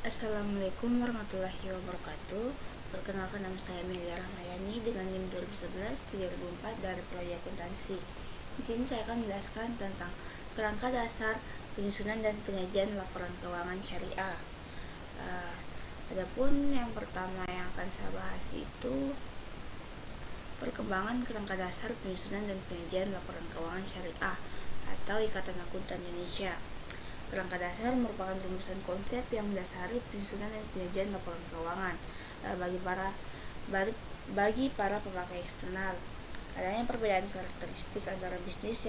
Assalamualaikum warahmatullahi wabarakatuh. Perkenalkan, nama saya Melia Rahmayani dengan NIM 2011-3004 dari Prodi Akuntansi. Di sini saya akan menjelaskan tentang kerangka dasar penyusunan dan penyajian laporan keuangan syariah. Adapun yang pertama yang akan saya bahas itu perkembangan kerangka dasar penyusunan dan penyajian laporan keuangan syariah atau Ikatan Akuntan Indonesia. Kerangka dasar merupakan rumusan konsep yang mendasari penyusunan dan penyajian laporan keuangan bagi para pemakai eksternal. Adanya perbedaan karakteristik antara bisnis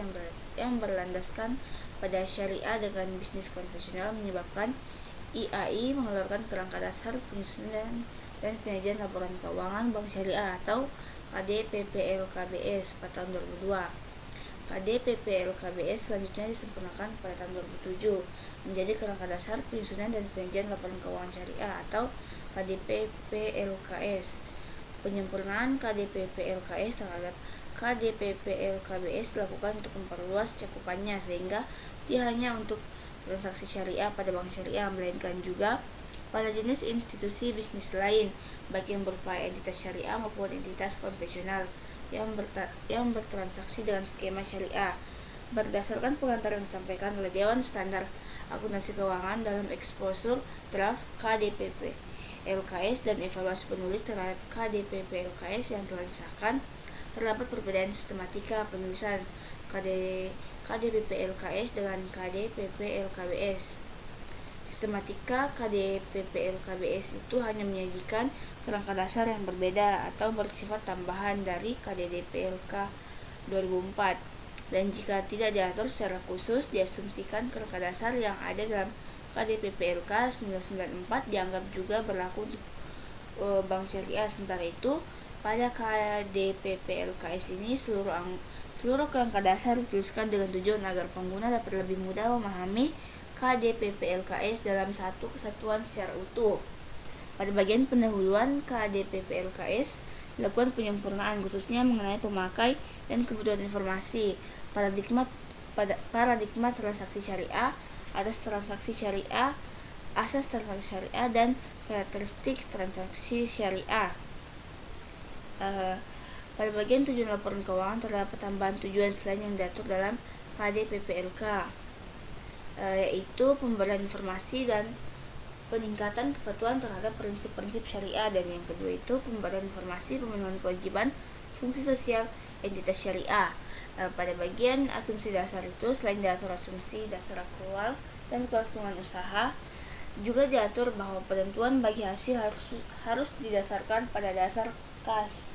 yang berlandaskan pada syariah dengan bisnis konvensional menyebabkan IAI mengeluarkan kerangka dasar penyusunan dan penyajian laporan keuangan bank syariah atau KDPP-LKBS pada tahun 2002. KDPP-LKBS selanjutnya disempurnakan pada tahun 2007 menjadi kerangka dasar penyusunan dan penyajian laporan keuangan syariah atau KDPP-LKS. Penyempurnaan KDPP-LKS terhadap KDPP-LKBS dilakukan untuk memperluas cakupannya sehingga tidak hanya untuk transaksi syariah pada bank syariah melainkan juga pada jenis institusi bisnis lain, baik yang berupa entitas syariah maupun entitas konvensional yang bertransaksi dengan skema syariah. Berdasarkan pengantar yang disampaikan oleh Dewan Standar Akuntansi Keuangan dalam eksposur draft KDPP LKS dan evaluasi penulis terhadap KDPP LKS yang telah disahkan, terdapat perbedaan sistematika penulisan KDPP LKS dengan KDPP LKBS. Sistematika KDPP LKBS itu hanya menyajikan kerangka dasar yang berbeda atau bersifat tambahan dari KDDP LK 2004, dan jika tidak diatur secara khusus diasumsikan kerangka dasar yang ada dalam KDPP LK 1994 dianggap juga berlaku untuk bank syariah. Sementara itu pada KDPP LKS ini seluruh kerangka dasar dituliskan dengan tujuan agar pengguna dapat lebih mudah memahami KDPP LKS dalam satu kesatuan secara utuh. Pada bagian pendahuluan KDPP LKS dilakukan penyempurnaan khususnya mengenai pemakai dan kebutuhan informasi, paradigma transaksi syariah, asas transaksi syariah, dan karakteristik transaksi syariah. Pada bagian tujuan laporan keuangan terdapat tambahan tujuan selain yang diatur dalam KDPP LK, yaitu pemberian informasi dan peningkatan kepatuhan terhadap prinsip-prinsip syariah, dan yang kedua itu pemberian informasi pemenuhan kewajiban fungsi sosial entitas syariah. Pada bagian asumsi dasar itu selain diatur asumsi dasar aktual dan kelangsungan usaha, juga diatur bahwa penentuan bagi hasil harus didasarkan pada dasar kas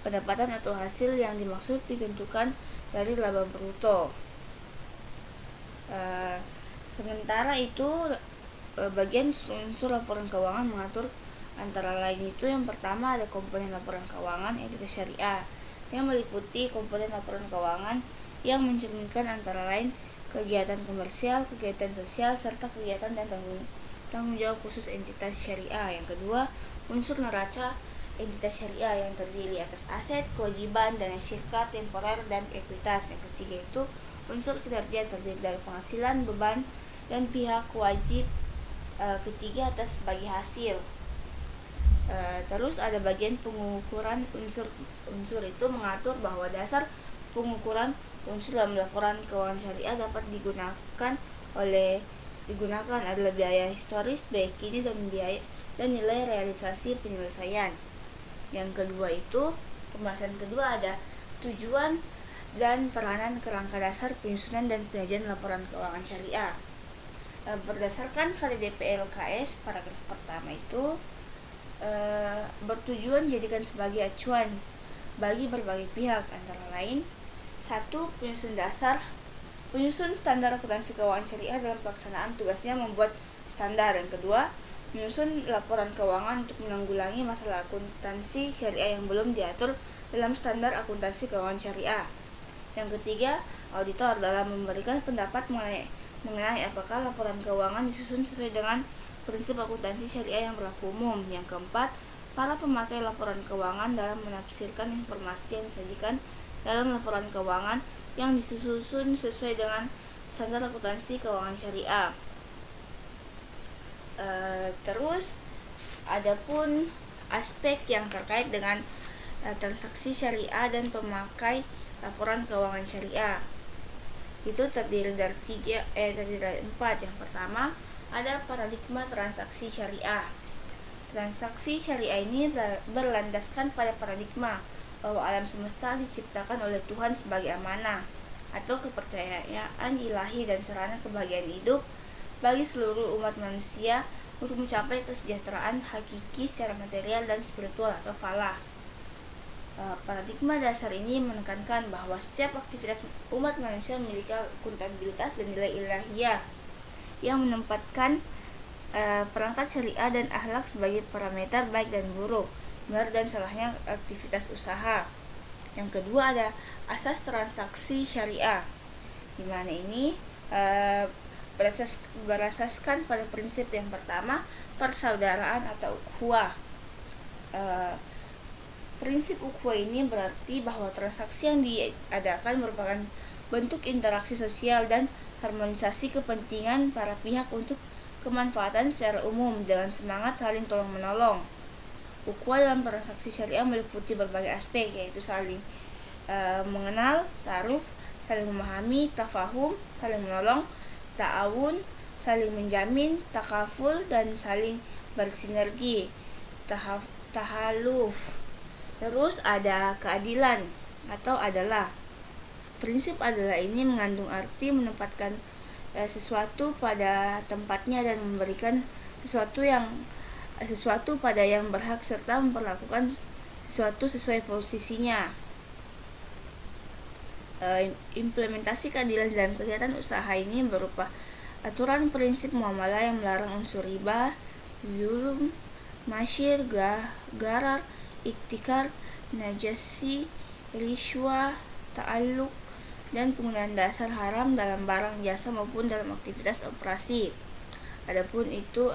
pendapatan atau hasil yang dimaksud ditentukan dari laba bruto. Sementara itu bagian unsur laporan keuangan mengatur antara lain itu yang pertama ada komponen laporan keuangan entitas syariah yang meliputi komponen laporan keuangan yang mencerminkan antara lain kegiatan komersial, kegiatan sosial, serta kegiatan dan tanggung jawab khusus entitas syariah. Yang kedua, unsur neraca entitas syariah yang terdiri atas aset, kewajiban, dana syarikat, temporer, dan ekuitas. Yang ketiga itu unsur kinerja terdiri dari penghasilan, beban, dan pihak wajib ketiga atas bagi hasil. Terus ada bagian pengukuran unsur itu mengatur bahwa dasar pengukuran unsur dalam laporan keuangan syariah dapat digunakan adalah biaya historis, biaya kini, dan nilai realisasi penyelesaian. Yang kedua itu pembahasan kedua ada tujuan dan peranan kerangka dasar penyusunan dan penyajian laporan keuangan syariah. Berdasarkan KDPP LKS paragraf pertama itu bertujuan dijadikan sebagai acuan bagi berbagai pihak, antara lain 1. Penyusun standar akuntansi keuangan syariah dalam pelaksanaan tugasnya membuat standar. Yang kedua, menyusun laporan keuangan untuk menanggulangi masalah akuntansi syariah yang belum diatur dalam standar akuntansi keuangan syariah. Yang ketiga, auditor dalam memberikan pendapat mengenai apakah laporan keuangan disusun sesuai dengan prinsip akuntansi syariah yang berlaku umum. Yang keempat, para pemakai laporan keuangan dalam menafsirkan informasi yang disajikan dalam laporan keuangan yang disusun sesuai dengan standar akuntansi keuangan syariah. Terus adapun aspek yang terkait dengan transaksi syariah dan pemakai laporan keuangan syariah itu terdiri dari empat. Yang pertama ada paradigma transaksi syariah. Transaksi syariah ini berlandaskan pada paradigma bahwa alam semesta diciptakan oleh Tuhan sebagai amanah atau kepercayaan ilahi dan sarana kebahagiaan hidup bagi seluruh umat manusia untuk mencapai kesejahteraan hakiki secara material dan spiritual atau falah. Paradigma dasar ini menekankan bahwa setiap aktivitas umat manusia memiliki akuntabilitas dan nilai ilahiyah yang menempatkan perangkat syariah dan akhlak sebagai parameter baik dan buruk, benar dan salahnya aktivitas usaha. Yang kedua ada asas transaksi syariah, di mana ini berasaskan pada prinsip yang pertama, persaudaraan atau ukhuwah. Prinsip ukhuwah ini berarti bahwa transaksi yang diadakan merupakan bentuk interaksi sosial dan harmonisasi kepentingan para pihak untuk kemanfaatan secara umum dengan semangat saling tolong-menolong. Ukhuwah dalam transaksi syariah meliputi berbagai aspek, yaitu saling mengenal, ta'aruf, saling memahami, tafahum, saling menolong, ta'awun, saling menjamin, takaful, dan saling bersinergi, tahaluf. Terus ada keadilan atau adalah. Prinsip adalah ini mengandung arti menempatkan sesuatu pada tempatnya dan memberikan sesuatu pada yang berhak serta memperlakukan sesuatu sesuai posisinya. Implementasi keadilan dalam kegiatan usaha ini berupa aturan prinsip muamalah yang melarang unsur riba, zulm, masyir, gharar, iktikar, najasi, riswah, ta'alluq, dan penggunaan dasar haram dalam barang jasa maupun dalam aktivitas operasi. Adapun itu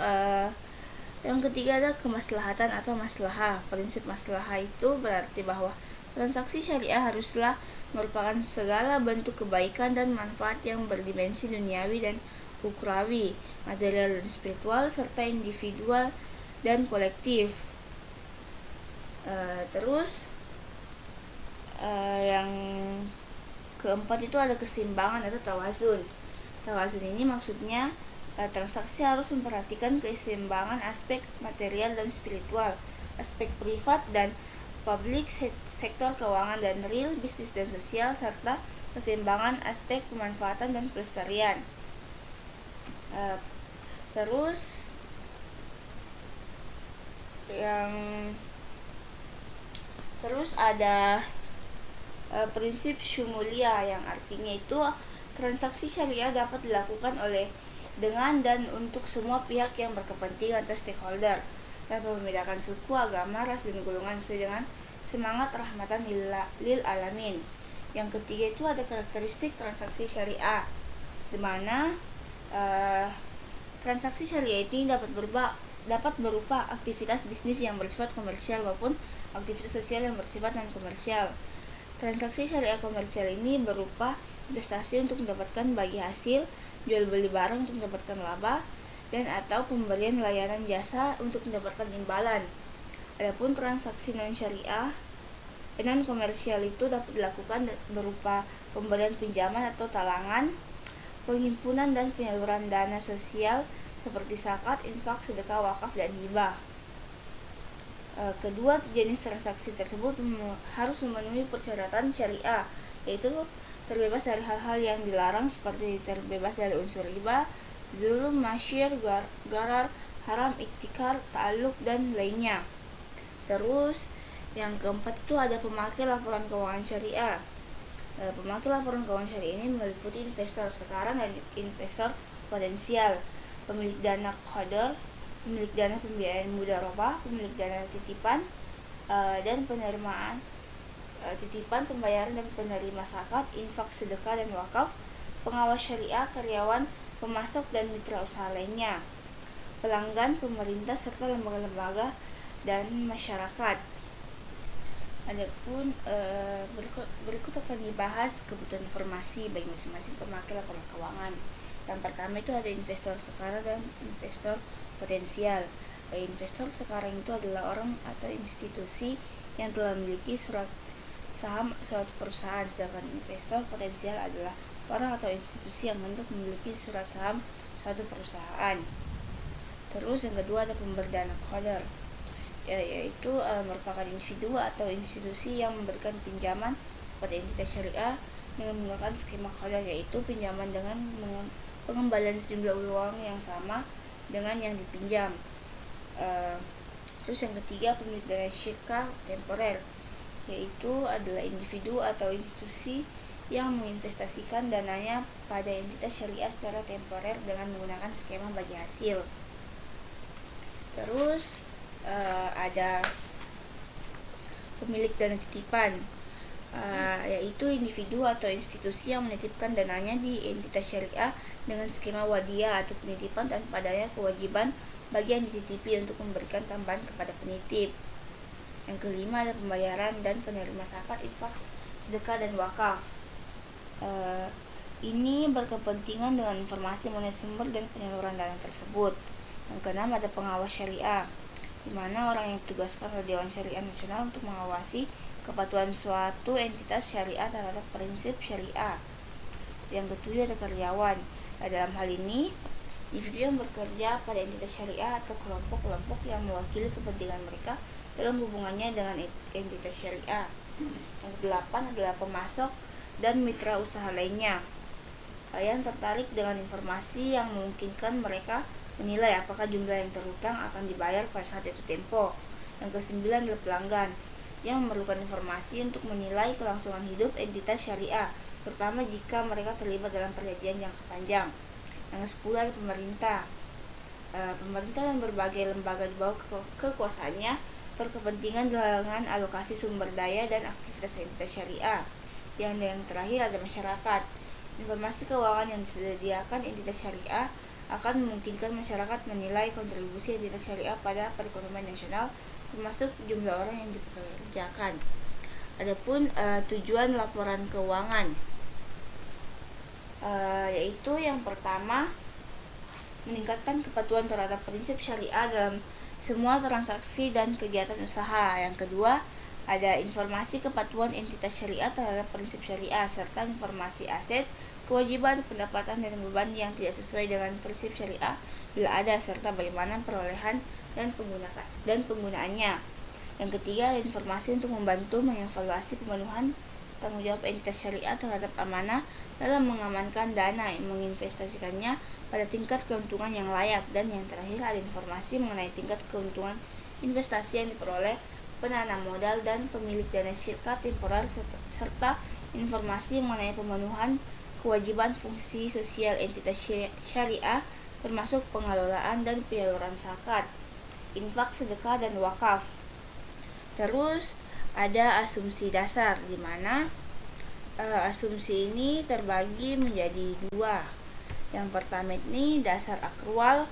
yang ketiga ada kemaslahatan atau maslahah. Prinsip maslahah itu berarti bahwa transaksi syariah haruslah merupakan segala bentuk kebaikan dan manfaat yang berdimensi duniawi dan ukhrawi, material dan spiritual, serta individual dan kolektif. Terus yang keempat itu ada keseimbangan atau tawazun. Tawazun ini maksudnya transaksi harus memperhatikan keseimbangan aspek material dan spiritual, aspek privat dan publik, sektor keuangan dan real, bisnis dan sosial, serta keseimbangan aspek pemanfaatan dan pelestarian. Terus ada prinsip syumuliyah yang artinya itu transaksi syariah dapat dilakukan dengan dan untuk semua pihak yang berkepentingan atau stakeholder tanpa membedakan suku, agama, ras, dan golongan sesuai dengan semangat rahmatan lil alamin. Yang ketiga itu ada karakteristik transaksi syariah, di mana transaksi syariah ini dapat berupa aktivitas bisnis yang bersifat komersial maupun aktivitas sosial yang bersifat non komersial. Transaksi syariah komersial ini berupa investasi untuk mendapatkan bagi hasil, jual beli barang untuk mendapatkan laba, dan atau pemberian layanan jasa untuk mendapatkan imbalan. Adapun transaksi non komersial itu dapat dilakukan berupa pemberian pinjaman atau talangan, penghimpunan dan penyaluran dana sosial seperti zakat, infak, sedekah, wakaf, dan hibah. Kedua jenis transaksi tersebut harus memenuhi persyaratan syariah, yaitu terbebas dari hal-hal yang dilarang seperti terbebas dari unsur riba, zulm, masyir, gharar, haram, iktikar, ta'alluq, dan lainnya. Terus yang keempat itu ada pemakai laporan keuangan syariah. Pemakai laporan keuangan syariah ini meliputi investor sekarang dan investor potensial, pemilik dana qadar, pemilik dana pembiayaan mudharabah, pemilik dana titipan dan penerimaan titipan, pembayaran dan penerima zakat, infak, sedekah, dan wakaf, pengawas syariah, karyawan, pemasok, dan mitra usaha lainnya, pelanggan, pemerintah, serta lembaga-lembaga dan masyarakat. Adapun berikut akan dibahas kebutuhan informasi bagi masing-masing pemakai laporan keuangan. Yang pertama itu ada investor sekarang dan investor potensial. Investor sekarang itu adalah orang atau institusi yang telah memiliki surat saham suatu perusahaan, sedangkan investor potensial adalah orang atau institusi yang hendak memiliki surat saham suatu perusahaan. Terus yang kedua ada pemberi dana holder, yaitu merupakan individu atau institusi yang memberikan pinjaman pada entitas syariah dengan menggunakan skema holder, yaitu pinjaman dengan pengembalian sejumlah uang yang sama dengan yang dipinjam. Terus yang ketiga pemilik dana syirkah temporer, yaitu adalah individu atau institusi yang menginvestasikan dananya pada entitas syariah secara temporer dengan menggunakan skema bagi hasil. Terus ada pemilik dana titipan, yaitu individu atau institusi yang menitipkan dananya di entitas syariah dengan skema wadiah atau penitipan tanpa adanya kewajiban bagi yang dititipi untuk memberikan tambahan kepada penitip. Yang kelima ada pembayaran dan penerima zakat, infak, sedekah, dan wakaf. Ini berkepentingan dengan informasi mengenai sumber dan penyaluran dana tersebut. Yang keenam ada pengawas syariah, di mana orang yang ditugaskan oleh Dewan Syariah Nasional untuk mengawasi kepatuhan suatu entitas syariah terhadap prinsip syariah. Yang ketujuh ada karyawan. Dalam hal ini, individu yang bekerja pada entitas syariah atau kelompok-kelompok yang mewakili kepentingan mereka dalam hubungannya dengan entitas syariah. Yang kedelapan adalah pemasok dan mitra usaha lainnya yang tertarik dengan informasi yang memungkinkan mereka menilai apakah jumlah yang terhutang akan dibayar pada saat itu tempo. Yang kesembilan adalah pelanggan yang memerlukan informasi untuk menilai kelangsungan hidup entitas syariah, terutama jika mereka terlibat dalam perjanjian jangka panjang. Yang ke-10 adalah pemerintah. Pemerintah dan berbagai lembaga di bawah kekuasaannya berkepentingan dengan alokasi sumber daya dan aktivitas entitas syariah. Yang terakhir ada masyarakat. Informasi keuangan yang disediakan entitas syariah akan memungkinkan masyarakat menilai kontribusi entitas syariah pada perekonomian nasional, termasuk jumlah orang yang dipekerjakan. Adapun tujuan laporan keuangan, yaitu yang pertama meningkatkan kepatuhan terhadap prinsip syariah dalam semua transaksi dan kegiatan usaha. Yang kedua ada informasi kepatuhan entitas syariah terhadap prinsip syariah, serta informasi aset, kewajiban, pendapatan, dan beban yang tidak sesuai dengan prinsip syariah bila ada, serta bagaimana perolehan dan penggunaannya. Yang ketiga, informasi untuk membantu mengevaluasi pemenuhan tanggung jawab entitas syariah terhadap amanah dalam mengamankan dana yang menginvestasikannya pada tingkat keuntungan yang layak. Dan yang terakhir ada informasi mengenai tingkat keuntungan investasi yang diperoleh penanam modal dan pemilik dana syirkah temporer, serta informasi mengenai pemenuhan kewajiban fungsi sosial entitas syariah, termasuk pengelolaan dan penyaluran zakat, infak, sedekah, dan wakaf. Terus ada asumsi dasar, di mana asumsi ini terbagi menjadi dua. Yang pertama ini dasar akrual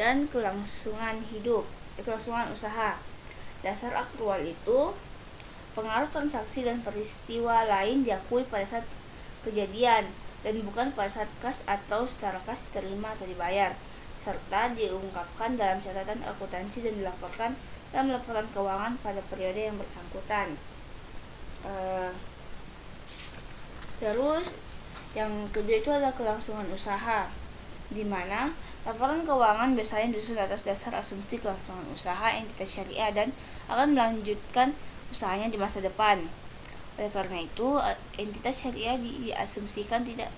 dan kelangsungan usaha. Dasar akrual itu pengaruh transaksi dan peristiwa lain diakui pada saat kejadian dan bukan pada saat kas atau secara kas diterima atau dibayar, serta diungkapkan dalam catatan akuntansi dan dilaporkan dalam laporan keuangan pada periode yang bersangkutan. Terus yang kedua itu adalah kelangsungan usaha, di mana laporan keuangan biasanya disusun atas dasar asumsi kelangsungan usaha entitas syariah dan akan melanjutkan usahanya di masa depan. Oleh karena itu, entitas syariah diasumsikan tidak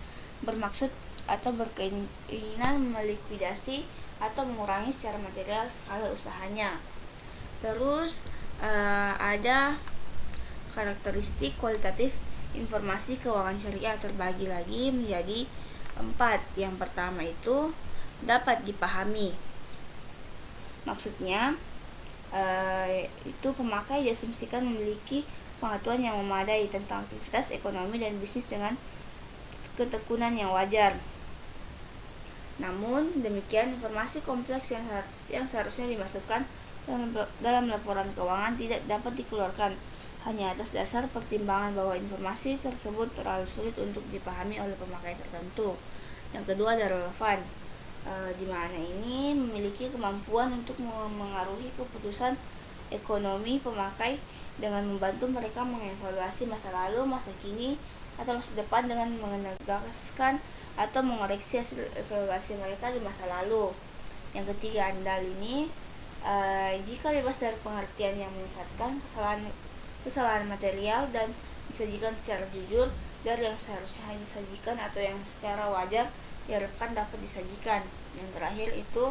bermaksud atau berkeinginan melikuidasi atau mengurangi secara material skala usahanya. Terus ada karakteristik kualitatif informasi keuangan syariah, terbagi lagi menjadi 4. Yang pertama itu dapat dipahami. Maksudnya itu pemakai diasumsikan memiliki pengetahuan yang memadai tentang aktivitas ekonomi dan bisnis dengan ketekunan yang wajar. Namun demikian, informasi kompleks yang seharusnya dimasukkan dalam laporan keuangan tidak dapat dikeluarkan hanya atas dasar pertimbangan bahwa informasi tersebut terlalu sulit untuk dipahami oleh pemakai tertentu. Yang kedua ada relevan, di mana ini memiliki kemampuan untuk mengaruhi keputusan ekonomi pemakai dengan membantu mereka mengevaluasi masa lalu, masa kini, atau masa depan dengan menegaskan atau mengoreksi hasil evaluasi mereka di masa lalu. Yang ketiga andal ini, jika bebas dari pengertian yang menyesatkan, kesalahan material, dan disajikan secara jujur dari yang seharusnya disajikan atau yang secara wajar diharapkan dapat disajikan. Yang terakhir itu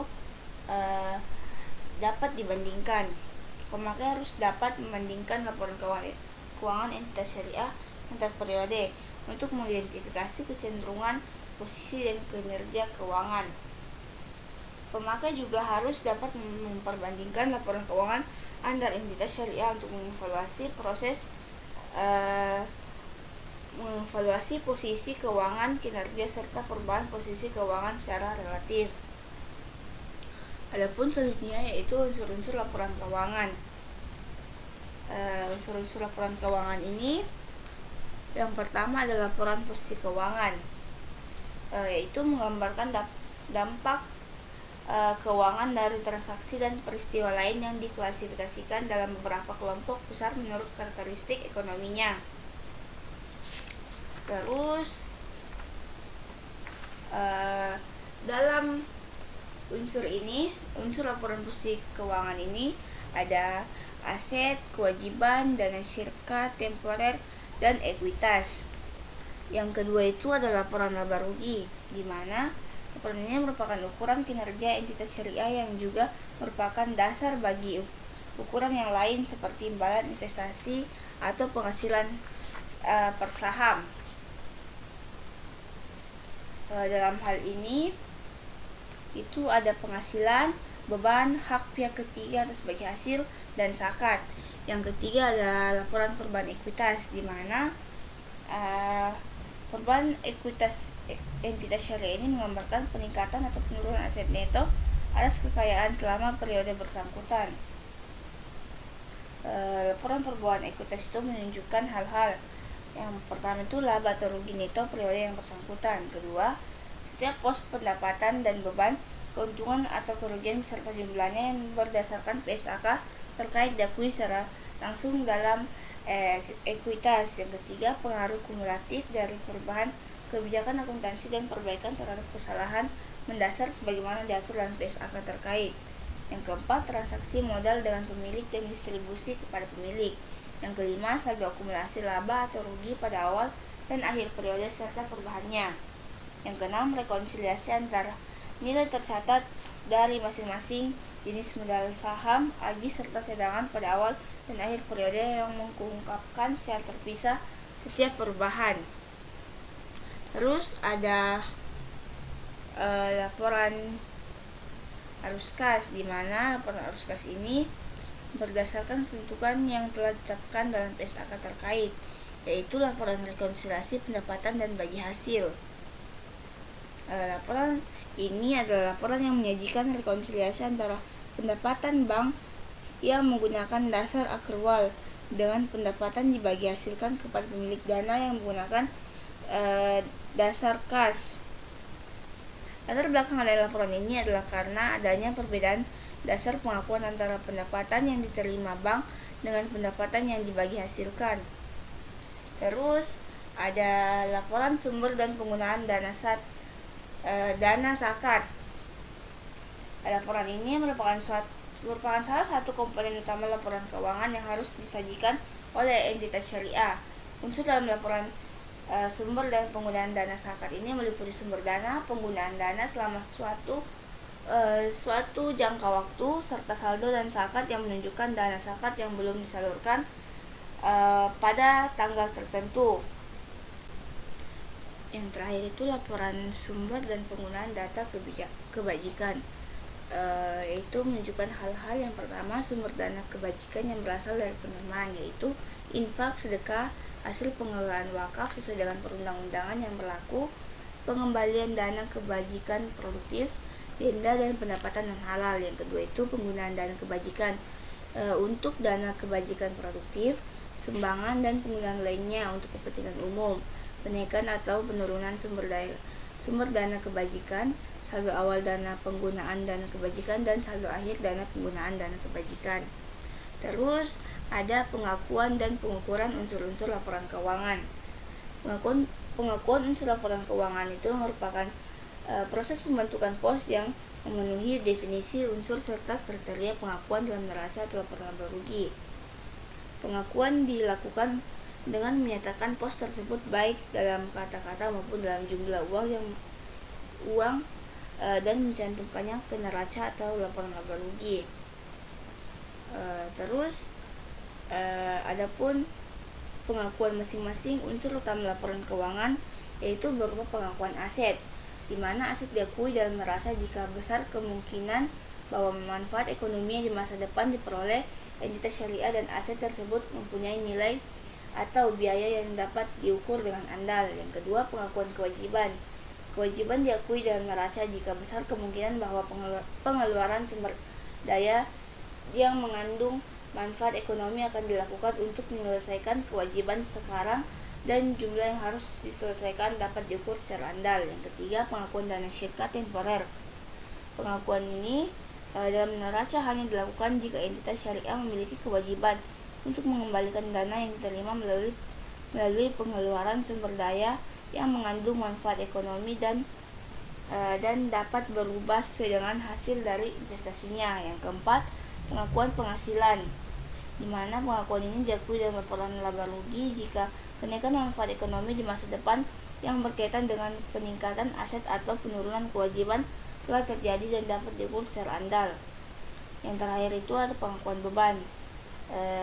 dapat dibandingkan. Pemakai harus dapat membandingkan laporan keuangan entitas syariah antar periode untuk mengidentifikasi kecenderungan, posisi, dan kinerja keuangan. Pemakai juga harus dapat memperbandingkan laporan keuangan antar entitas syariah untuk mengevaluasi mengevaluasi posisi keuangan, kinerja, serta perubahan posisi keuangan secara relatif. Adapun selanjutnya yaitu unsur-unsur laporan keuangan. Unsur-unsur laporan keuangan ini, yang pertama adalah laporan posisi keuangan, yaitu menggambarkan dampak keuangan dari transaksi dan peristiwa lain yang diklasifikasikan dalam beberapa kelompok besar menurut karakteristik ekonominya. Terus dalam unsur laporan posisi keuangan ini ada aset, kewajiban, dana syirka, temporer, dan ekuitas. Yang kedua itu adalah laporan laba rugi, di mana laporan ini merupakan ukuran kinerja entitas syariah yang juga merupakan dasar bagi ukuran yang lain seperti imbalan investasi atau penghasilan per saham. Dalam hal ini itu ada penghasilan, beban, hak pihak ketiga atas bagi hasil, dan zakat. Yang ketiga adalah laporan perubahan ekuitas, di mana perubahan ekuitas entitas syariah ini menggambarkan peningkatan atau penurunan aset neto atas kekayaan selama periode bersangkutan. Laporan perubahan ekuitas itu menunjukkan hal-hal. Yang pertama itu laba atau rugi neto periode yang bersangkutan. Kedua, setiap pos pendapatan dan beban, keuntungan atau kerugian beserta jumlahnya yang berdasarkan PSAK terkait diakui secara langsung dalam ekuitas. Yang ketiga, pengaruh kumulatif dari perubahan kebijakan akuntansi dan perbaikan terhadap kesalahan mendasar sebagaimana diatur dalam PSAK terkait. Yang keempat, transaksi modal dengan pemilik dan distribusi kepada pemilik. Yang kelima, saldo akumulasi laba atau rugi pada awal dan akhir periode serta perubahannya. Yang keenam, rekonsiliasi antara nilai tercatat dari masing-masing jenis modal saham, agi, serta cadangan pada awal dan akhir periode yang mengungkapkan secara terpisah setiap perubahan. Terus ada laporan arus kas, di mana laporan arus kas ini berdasarkan ketentuan yang telah ditetapkan dalam PSAK terkait, yaitu laporan rekonsiliasi pendapatan dan bagi hasil. Laporan ini adalah laporan yang menyajikan rekonsiliasi antara pendapatan bank yang menggunakan dasar akrual dengan pendapatan dibagi hasilkan kepada pemilik dana yang menggunakan dasar kas. Latar belakang adanya laporan ini adalah karena adanya perbedaan dasar pengakuan antara pendapatan yang diterima bank dengan pendapatan yang dibagi hasilkan. Terus ada laporan sumber dan penggunaan dana zakat. Laporan ini merupakan salah satu komponen utama laporan keuangan yang harus disajikan oleh entitas syariah. Unsur dalam laporan sumber dan penggunaan dana zakat ini meliputi sumber dana, penggunaan dana selama suatu jangka waktu, serta saldo dan zakat yang menunjukkan dana zakat yang belum disalurkan pada tanggal tertentu. Yang terakhir itu laporan sumber dan penggunaan data kebajikan, yaitu menunjukkan hal-hal. Yang pertama, sumber dana kebajikan yang berasal dari penerimaan, yaitu infak, sedekah, hasil pengelolaan wakaf sesuai dengan perundang-undangan yang berlaku, pengembalian dana kebajikan produktif, denda, dan pendapatan non halal. Yang kedua itu penggunaan dana kebajikan untuk dana kebajikan produktif, sumbangan, dan penggunaan lainnya untuk kepentingan umum, kenaikan atau penurunan sumber dana kebajikan, saldo awal dana penggunaan dana kebajikan, dan saldo akhir dana penggunaan dana kebajikan. Terus ada pengakuan dan pengukuran unsur-unsur laporan keuangan. Pengakuan unsur laporan keuangan itu merupakan proses pembentukan pos yang memenuhi definisi unsur serta kriteria pengakuan dalam neraca atau laporan laba rugi. Pengakuan dilakukan dengan menyatakan pos tersebut baik dalam kata-kata maupun dalam jumlah uang dan mencantumkannya ke neraca atau laporan laba rugi. Adapun pengakuan masing-masing unsur utama laporan keuangan yaitu berupa pengakuan aset, di mana aset diakui dalam neraca jika besar kemungkinan bahwa manfaat ekonomi yang di masa depan diperoleh entitas syariah dan aset tersebut mempunyai nilai atau biaya yang dapat diukur dengan andal. Yang kedua, pengakuan kewajiban. Kewajiban diakui dalam neraca jika besar kemungkinan bahwa pengeluaran sumber daya yang mengandung manfaat ekonomi akan dilakukan untuk menyelesaikan kewajiban sekarang dan jumlah yang harus diselesaikan dapat diukur secara andal. Yang ketiga, pengakuan dana syarikat temporer. Pengakuan ini dalam neraca hanya dilakukan jika entitas syariah memiliki kewajiban untuk mengembalikan dana yang diterima melalui pengeluaran sumber daya yang mengandung manfaat ekonomi dan dapat berubah sesuai dengan hasil dari investasinya. Yang keempat, pengakuan penghasilan, di mana pengakuan ini diakui dalam laporan laba rugi jika kenaikan manfaat ekonomi di masa depan yang berkaitan dengan peningkatan aset atau penurunan kewajiban telah terjadi dan dapat diukur secara andal. Yang terakhir itu ada pengakuan beban.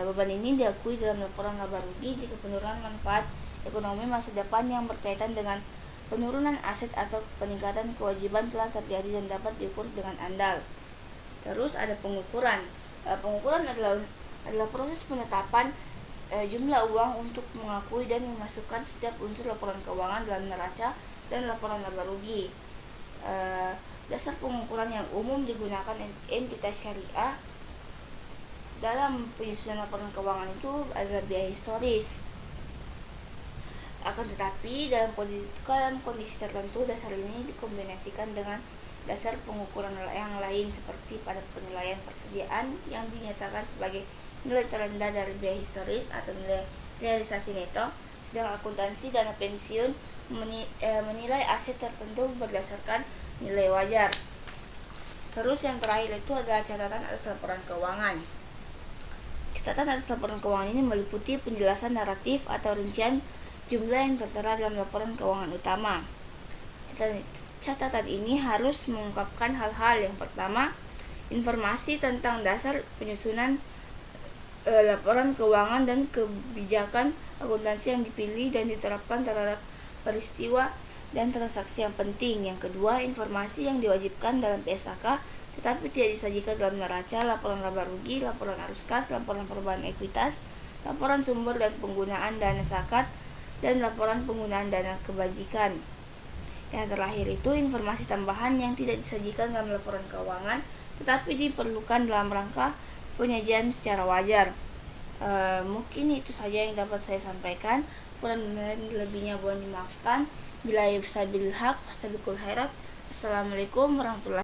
Beban ini diakui dalam laporan laba rugi jika penurunan manfaat ekonomi masa depan yang berkaitan dengan penurunan aset atau peningkatan kewajiban telah terjadi dan dapat diukur dengan andal. Terus ada pengukuran. Pengukuran adalah proses penetapan jumlah uang untuk mengakui dan memasukkan setiap unsur laporan keuangan dalam neraca dan laporan laba rugi. Dasar pengukuran yang umum digunakan entitas syariah dalam penyusunan laporan keuangan itu adalah biaya historis. Akan tetapi dalam kondisi tertentu dasar ini dikombinasikan dengan dasar pengukuran yang lain seperti pada penilaian persediaan yang dinyatakan sebagai nilai terendah dari biaya historis atau nilai realisasi neto, sedang akuntansi dana pensiun menilai aset tertentu berdasarkan nilai wajar. Terus yang terakhir itu adalah catatan atas laporan keuangan. Catatan atas laporan keuangan ini meliputi penjelasan naratif atau rincian jumlah yang tertera dalam laporan keuangan utama. Catatan ini harus mengungkapkan hal-hal. Yang pertama, informasi tentang dasar penyusunan laporan keuangan dan kebijakan akuntansi yang dipilih dan diterapkan terhadap peristiwa dan transaksi yang penting. Yang kedua, informasi yang diwajibkan dalam PSAK tetapi tidak disajikan dalam neraca, laporan laba rugi, laporan arus kas, laporan perubahan ekuitas, laporan sumber dan penggunaan dana zakat, dan laporan penggunaan dana kebajikan. Yang terakhir itu informasi tambahan yang tidak disajikan dalam laporan keuangan tetapi diperlukan dalam rangka penyajian secara wajar. Mungkin itu saja yang dapat saya sampaikan. Kurang lebihnya mohon dimaafkan. Billahi wastabiqul haq wastabiqul khairat. Assalamualaikum warahmatullahi wabarakatuh.